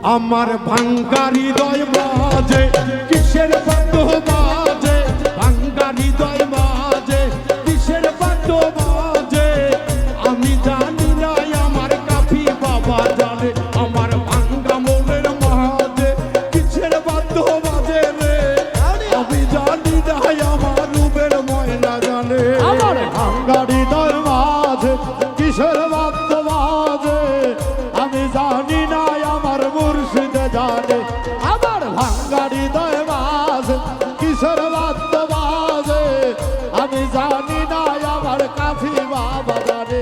আমার ভাঙ্গা হৃদয় বাজে কিসের বাদ্য বাজে, ভাঙ্গা হৃদয় বাজে কিসের বাদ্য বাজে, আমি জানি না আমার কাফি বাবা জানে। আমার ভাঙ্গা মনের মাঝে কিসের বাদ্য বাজে রে, আমি জানি না আমার রূপের ময়না জানে। আমার ভাঙ্গা হৃদয় বাজে কিসের বাদ্য বাজে, আমি জানি না আমার মুর্শিদ জানে। আমার ভাঙ্গা হৃদয় বাজে কিসের বাদ্য বাজে, আমি জানি না আমার কাফি বাবা জানে।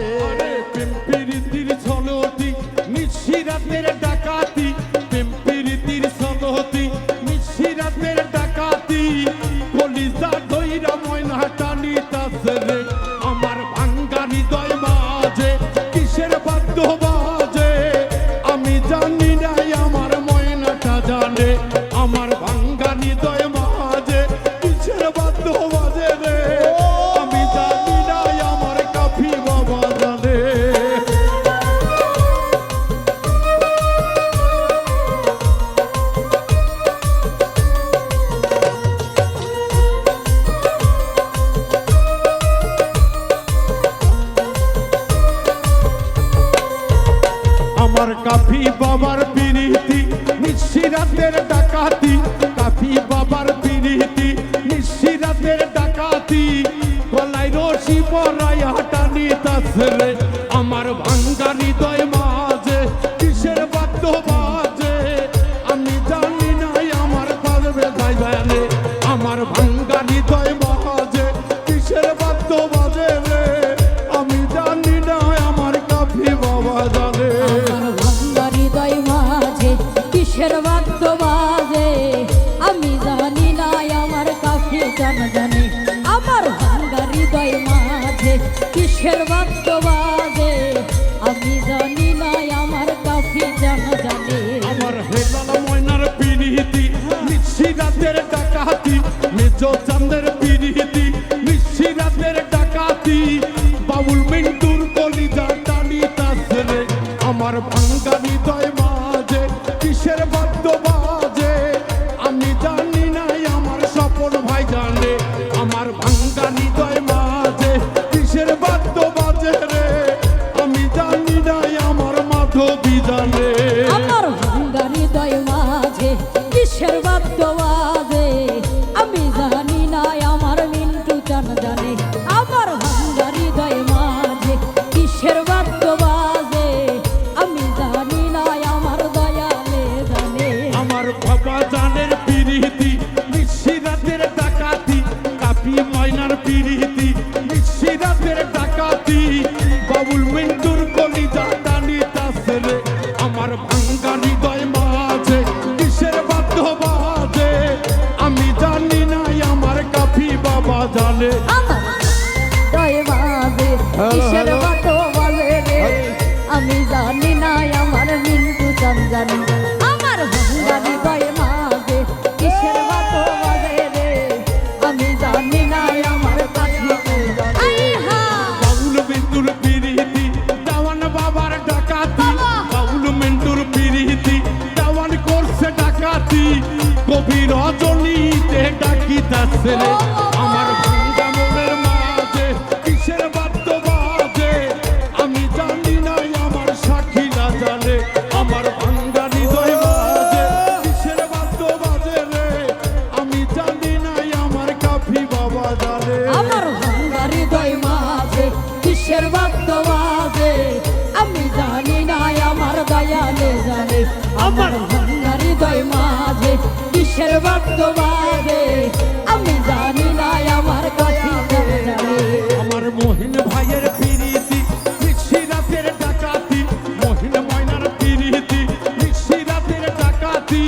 পিম্পিরিতির ছলতি নিশিরাতের ডাকাতি, পিম্পিরিতির ছলতি নিশিরাতের ডাকাতি, কলিজা ধইরা ময়না টানিতাছে রে। আমার ভাঙ্গা হৃদয় বাজে কিসের বাদ্য বাজে, আমি জানি না আমার ময়নাটা জানে। আমার ভাঙ্গা হৃদয় বাজে কিসের বাদ্য বাজে রে, আমি জানি না আমার কাফি বাবা জানে। আমার কাফি বাবার পিরিতি নিশিরাতের ডাকাতি, কাফি বাবার পিরিতি নিশিরাতের ডাকাতি, গলায় রশি পরাইয়া টানিতাছে রে। আমার ভাঙ্গা হৃদয় মাঝে কিসের বাদ্য বাজে, আমি জানি না আমার পারবে যাই জানে। আমার ভাঙ্গা হৃদয় মাঝে কিসের বাদ্য বাজে রে, আমি জানি না আমার কাফি বাবা জানে। কিসের বাদ্য বাজে, আমি জানি না আমার কাফি জানা জানে। আমার ভাঙ্গা হৃদয় মাঝে কিসের বাদ্য বাজে, আমি জানি না আমার কাফি জানা জানে। আমার হেলাল ময়নার পিরিতি নিশিরাতের ডাকাতি, মেজ চাঁদের পিরিতি নিশিরাতের ডাকাতি, বাবুল মিন্টুর কলিজা টানিতাছে রে। আমার ভাঙ্গা হৃদয় মাঝে কিসের বাদ্য বাজে, আমি জানি না আমার স্বপন ভাই জানে। আমার ভাঙ্গা হৃদয় মাঝে কিসের বাদ্য বাজে রে, আমি জানি না আমার মাধবী জানে। আমার ভাঙ্গা হৃদয় মাঝে কিসের বাদ্য বাজে, আমি জানি না আমার মিন্টু জানা জানে। আমার ভাঙ্গা হৃদয় মাঝে কিসের বাদ্য বাজে, আমি জানি না আমার দয়ালে জানে। আমার বাবা জানের পিরিতি নিশিরাতের ডাকাতি, কাফি ময়নার পিরিতি নিশিরাতের ডাকাতি, বাবুল মিন্টুর কলিজা টানিতাছে রে। আমার ভাঙ্গা হৃদয় মাঝে কিসের বাদ্য বাজে, আমি জানি না আমার কাফি বাবা জানে। আমার হৃদয় মাঝে কিসের বাদ্য বাজে রে, আমি জানি না আমার মিন্টু জানে। আমার ভাঙ্গা হৃদয় মাঝে কিসের বাদ্য বাজে রে, আমি জানি না আমার কাফি জানে। বাউল মিন্টুর পিরিতি দাওয়ান বাবার ডাকাতি, বাউল মিন্টুর পিরিতি দাওয়ান করছে ডাকাতি, কবি রজনীতে ডাকিতাছে রে। আমার ভাঙ্গা মনের মাঝে কিসের বাদ্য বাজে, আমি জানি না আমার সাক্ষীরা জানে। আমার ভাঙ্গা হৃদয় মাঝে কিসের বাদ্য বাজে রে, আমি জানি না আমার কাফি বাবা জানে। আমার ভাঙ্গা হৃদয় মাঝে কিসের বাদ্য বাজে, আমি জানি না আমার দয়ালে জানে। আমার ভাঙ্গা হৃদয় মাঝে কিসের বাদ্য বাজে, আমি জানি না আমার কাফি জানে। আমার মহিন ভাইয়ের পিরিতি নিশিরাতের ডাকাতি, মহিন ময়নার পিরিতি নিশিরাতের ডাকাতি,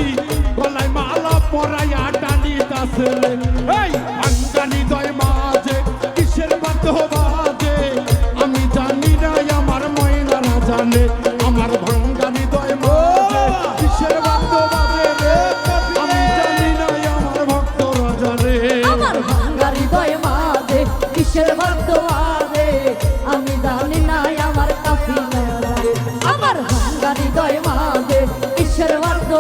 গলায় মালা পরাইয়া টানিতাছে রে। এই ভাঙ্গা হৃদয় মাঝে কিসের বাদ্য বাজে, আমি জানি না আমার ময়নারা জানে। আমার ভাঙ্গা হৃদয় মাঝে কিসের বাদ্য বাজে রে, আমি জানি না আমার ভক্তরা জানে। আমার ভাঙ্গা হৃদয় মাঝে কিসের বাদ্য বাজে, আমি জানি না আমার কাফি জানে। আমার ভাঙ্গা হৃদয় মাঝে কিসের বাদ্য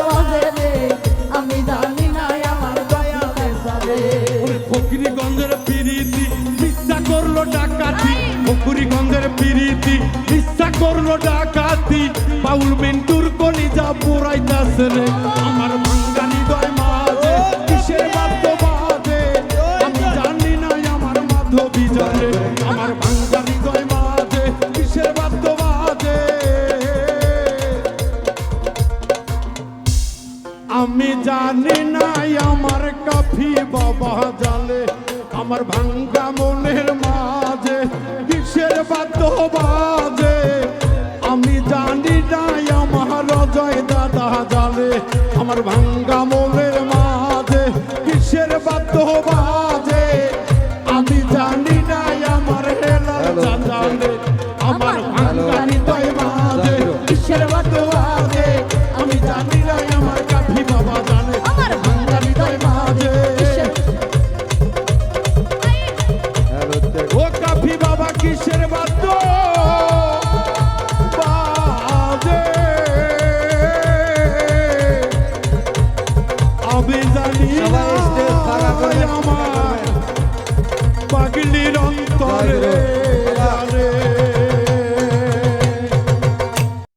করলো ডাকাতি বাউল মিন্টুর কলিজা পুরাইতাছে রে আমার ভাঙ্গা হৃদয় মাঝে কিসের বাদ্য বাজে আমি জানি না আমার মাধবী জানে আমার ভাঙ্গা হৃদয় মাঝে কিসের বাদ্য বাজে আমি জানি না আমার কাফি বাবা জালে আমার ভাঙ্গা মনের মাঝে কিসের বাদ্য বাজে আমি জানি না আমার অজয় দাদা জালে আমার ভাঙ্গা মনের মাঝে কিসের বাদ্য বাজে আমি জানি না আমার হেলাল জালে আমার ভাঙ্গা হৃদয় মাঝে কিসের বাদ্য বাজে আমি জানি না আমার কাফি বাবা জানে আমার ভাঙ্গা হৃদয় মাঝে ও কাফি বাবা কিসের বাদ্য বাজে আমি জানি না সবাই স্টেজ ফাঁকা করে আমার পাগলির অন্তরে